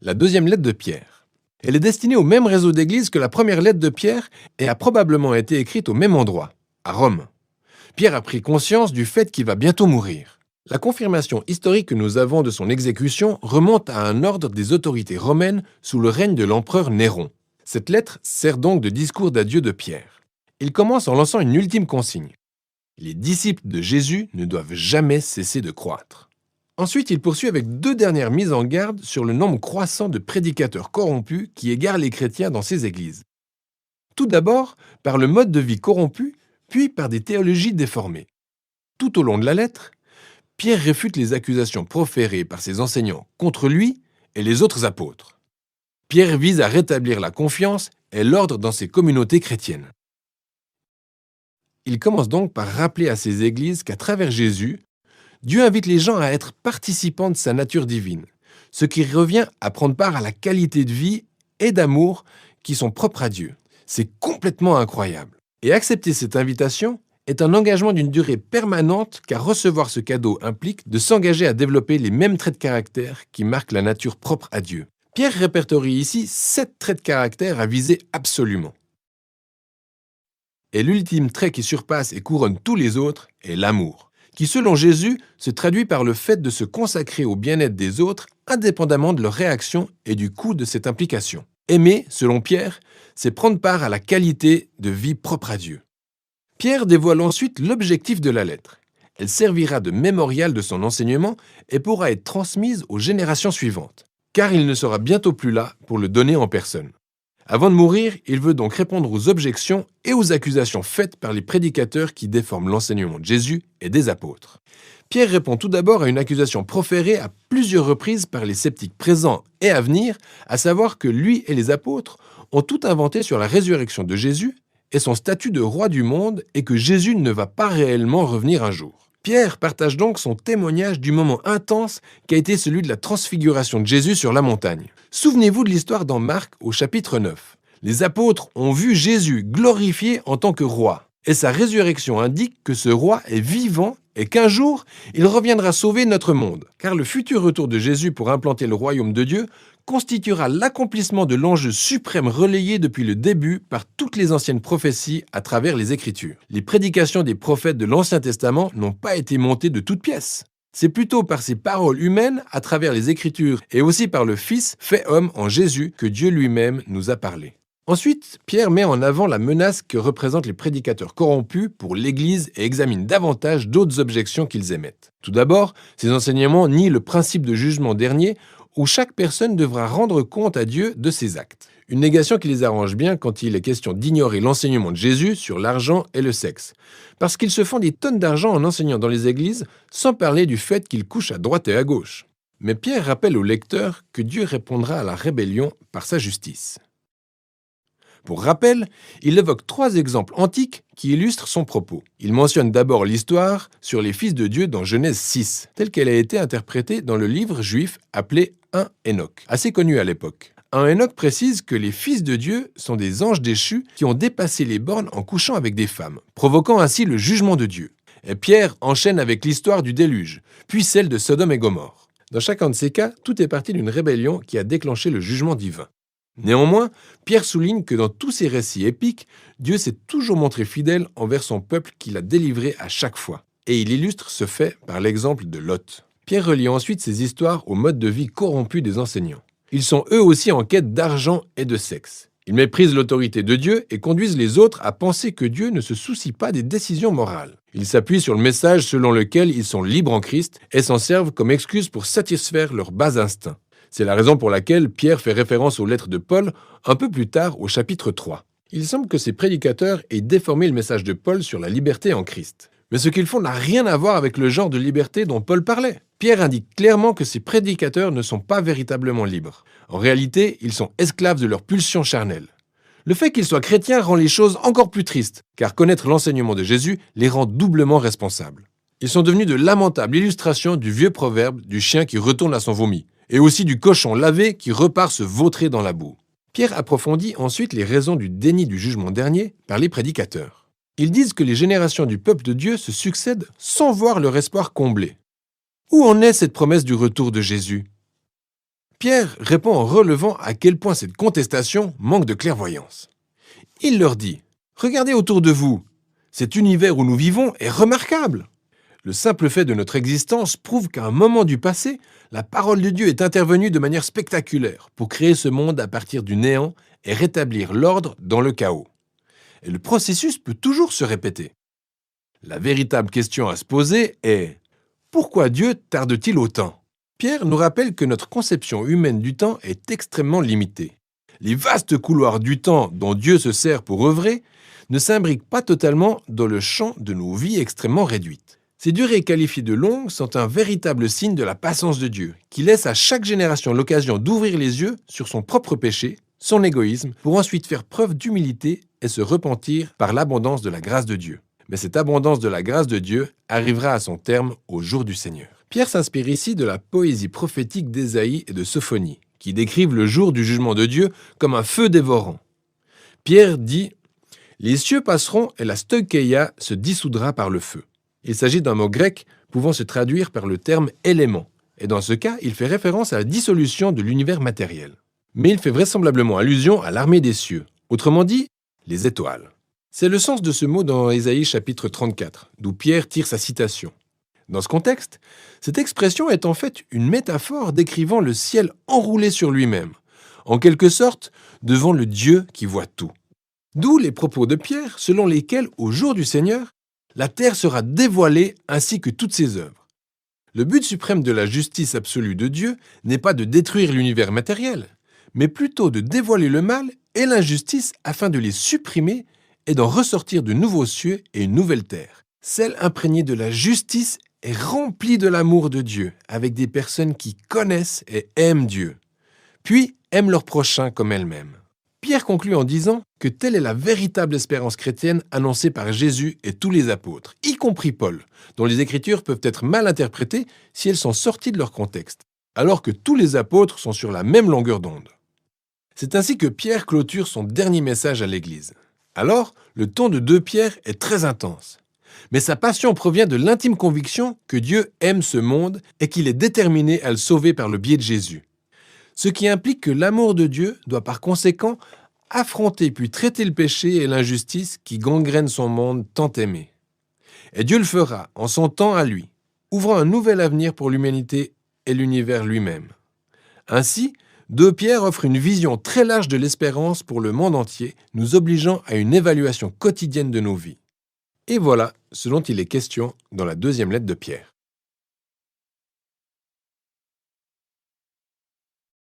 la deuxième lettre de Pierre. Elle est destinée au même réseau d'églises que la première lettre de Pierre et a probablement été écrite au même endroit, à Rome. Pierre a pris conscience du fait qu'il va bientôt mourir. La confirmation historique que nous avons de son exécution remonte à un ordre des autorités romaines sous le règne de l'empereur Néron. Cette lettre sert donc de discours d'adieu de Pierre. Il commence en lançant une ultime consigne. Les disciples de Jésus ne doivent jamais cesser de croître. Ensuite, il poursuit avec 2 dernières mises en garde sur le nombre croissant de prédicateurs corrompus qui égarent les chrétiens dans ces églises. Tout d'abord, par le mode de vie corrompu, puis par des théologies déformées. Tout au long de la lettre, Pierre réfute les accusations proférées par ses enseignants contre lui et les autres apôtres. Pierre vise à rétablir la confiance et l'ordre dans ses communautés chrétiennes. Il commence donc par rappeler à ces églises qu'à travers Jésus, Dieu invite les gens à être participants de sa nature divine, ce qui revient à prendre part à la qualité de vie et d'amour qui sont propres à Dieu. C'est complètement incroyable. Et accepter cette invitation est un engagement d'une durée permanente car recevoir ce cadeau implique de s'engager à développer les mêmes traits de caractère qui marquent la nature propre à Dieu. Pierre répertorie ici 7 traits de caractère à viser absolument. Et l'ultime trait qui surpasse et couronne tous les autres est l'amour, qui selon Jésus se traduit par le fait de se consacrer au bien-être des autres indépendamment de leur réaction et du coût de cette implication. Aimer, selon Pierre, c'est prendre part à la qualité de vie propre à Dieu. Pierre dévoile ensuite l'objectif de la lettre. Elle servira de mémorial de son enseignement et pourra être transmise aux générations suivantes, car il ne sera bientôt plus là pour le donner en personne. Avant de mourir, il veut donc répondre aux objections et aux accusations faites par les prédicateurs qui déforment l'enseignement de Jésus et des apôtres. Pierre répond tout d'abord à une accusation proférée à plusieurs reprises par les sceptiques présents et à venir, à savoir que lui et les apôtres ont tout inventé sur la résurrection de Jésus et son statut de roi du monde et que Jésus ne va pas réellement revenir un jour. Pierre partage donc son témoignage du moment intense qu'a été celui de la transfiguration de Jésus sur la montagne. Souvenez-vous de l'histoire dans Marc au chapitre 9. Les apôtres ont vu Jésus glorifié en tant que roi. Et sa résurrection indique que ce roi est vivant et qu'un jour, il reviendra sauver notre monde. Car le futur retour de Jésus pour implanter le royaume de Dieu constituera l'accomplissement de l'enjeu suprême relayé depuis le début par toutes les anciennes prophéties à travers les Écritures. Les prédications des prophètes de l'Ancien Testament n'ont pas été montées de toutes pièces. C'est plutôt par ces paroles humaines à travers les Écritures et aussi par le Fils fait homme en Jésus que Dieu lui-même nous a parlé. Ensuite, Pierre met en avant la menace que représentent les prédicateurs corrompus pour l'Église et examine davantage d'autres objections qu'ils émettent. Tout d'abord, ces enseignements nient le principe de jugement dernier où chaque personne devra rendre compte à Dieu de ses actes. Une négation qui les arrange bien quand il est question d'ignorer l'enseignement de Jésus sur l'argent et le sexe, parce qu'ils se font des tonnes d'argent en enseignant dans les églises, sans parler du fait qu'ils couchent à droite et à gauche. Mais Pierre rappelle au lecteur que Dieu répondra à la rébellion par sa justice. Pour rappel, il évoque 3 exemples antiques qui illustrent son propos. Il mentionne d'abord l'histoire sur les fils de Dieu dans Genèse 6, telle qu'elle a été interprétée dans le livre juif appelé 1 Enoch, assez connu à l'époque. 1 Enoch précise que les fils de Dieu sont des anges déchus qui ont dépassé les bornes en couchant avec des femmes, provoquant ainsi le jugement de Dieu. Et Pierre enchaîne avec l'histoire du déluge, puis celle de Sodome et Gomorrhe. Dans chacun de ces cas, tout est parti d'une rébellion qui a déclenché le jugement divin. Néanmoins, Pierre souligne que dans tous ces récits épiques, Dieu s'est toujours montré fidèle envers son peuple qu'il a délivré à chaque fois. Et il illustre ce fait par l'exemple de Lot. Pierre relie ensuite ces histoires au mode de vie corrompu des enseignants. Ils sont eux aussi en quête d'argent et de sexe. Ils méprisent l'autorité de Dieu et conduisent les autres à penser que Dieu ne se soucie pas des décisions morales. Ils s'appuient sur le message selon lequel ils sont libres en Christ et s'en servent comme excuse pour satisfaire leurs bas instincts. C'est la raison pour laquelle Pierre fait référence aux lettres de Paul un peu plus tard au chapitre 3. Il semble que ces prédicateurs aient déformé le message de Paul sur la liberté en Christ. Mais ce qu'ils font n'a rien à voir avec le genre de liberté dont Paul parlait. Pierre indique clairement que ces prédicateurs ne sont pas véritablement libres. En réalité, ils sont esclaves de leurs pulsions charnelles. Le fait qu'ils soient chrétiens rend les choses encore plus tristes, car connaître l'enseignement de Jésus les rend doublement responsables. Ils sont devenus de lamentables illustrations du vieux proverbe du chien qui retourne à son vomi, et aussi du cochon lavé qui repart se vautrer dans la boue. Pierre approfondit ensuite les raisons du déni du jugement dernier par les prédicateurs. Ils disent que les générations du peuple de Dieu se succèdent sans voir leur espoir comblé. Où en est cette promesse du retour de Jésus ? Pierre répond en relevant à quel point cette contestation manque de clairvoyance. Il leur dit « Regardez autour de vous, cet univers où nous vivons est remarquable. Le simple fait de notre existence prouve qu'à un moment du passé, la parole de Dieu est intervenue de manière spectaculaire pour créer ce monde à partir du néant et rétablir l'ordre dans le chaos. Et le processus peut toujours se répéter. La véritable question à se poser est « Pourquoi Dieu tarde-t-il autant ?» Pierre nous rappelle que notre conception humaine du temps est extrêmement limitée. Les vastes couloirs du temps dont Dieu se sert pour œuvrer ne s'imbriquent pas totalement dans le champ de nos vies extrêmement réduites. Ces durées qualifiées de longues sont un véritable signe de la patience de Dieu, qui laisse à chaque génération l'occasion d'ouvrir les yeux sur son propre péché, son égoïsme, pour ensuite faire preuve d'humilité et se repentir par l'abondance de la grâce de Dieu. Mais cette abondance de la grâce de Dieu arrivera à son terme au jour du Seigneur. Pierre s'inspire ici de la poésie prophétique d'Ésaïe et de Sophonie, qui décrivent le jour du jugement de Dieu comme un feu dévorant. Pierre dit « Les cieux passeront et la stoicheia se dissoudra par le feu ». Il s'agit d'un mot grec pouvant se traduire par le terme « élément », et dans ce cas, il fait référence à la dissolution de l'univers matériel. Mais il fait vraisemblablement allusion à l'armée des cieux, autrement dit, les étoiles. C'est le sens de ce mot dans Ésaïe chapitre 34, d'où Pierre tire sa citation. Dans ce contexte, cette expression est en fait une métaphore décrivant le ciel enroulé sur lui-même, en quelque sorte devant le Dieu qui voit tout. D'où les propos de Pierre selon lesquels, au jour du Seigneur, la terre sera dévoilée ainsi que toutes ses œuvres. Le but suprême de la justice absolue de Dieu n'est pas de détruire l'univers matériel, mais plutôt de dévoiler le mal et l'injustice afin de les supprimer et d'en ressortir de nouveaux cieux et une nouvelle terre, celle imprégnée de la justice est remplie de l'amour de Dieu, avec des personnes qui connaissent et aiment Dieu, puis aiment leur prochain comme elles-mêmes. Pierre conclut en disant que telle est la véritable espérance chrétienne annoncée par Jésus et tous les apôtres, y compris Paul, dont les Écritures peuvent être mal interprétées si elles sont sorties de leur contexte, alors que tous les apôtres sont sur la même longueur d'onde. C'est ainsi que Pierre clôture son dernier message à l'Église. Alors, le ton de 2 Pierre est très intense. Mais sa passion provient de l'intime conviction que Dieu aime ce monde et qu'il est déterminé à le sauver par le biais de Jésus. Ce qui implique que l'amour de Dieu doit par conséquent affronter puis traiter le péché et l'injustice qui gangrènent son monde tant aimé. Et Dieu le fera en son temps à lui, ouvrant un nouvel avenir pour l'humanité et l'univers lui-même. Ainsi, 2 Pierre offre une vision très large de l'espérance pour le monde entier, nous obligeant à une évaluation quotidienne de nos vies. Et voilà ce dont il est question dans la 2e lettre de Pierre.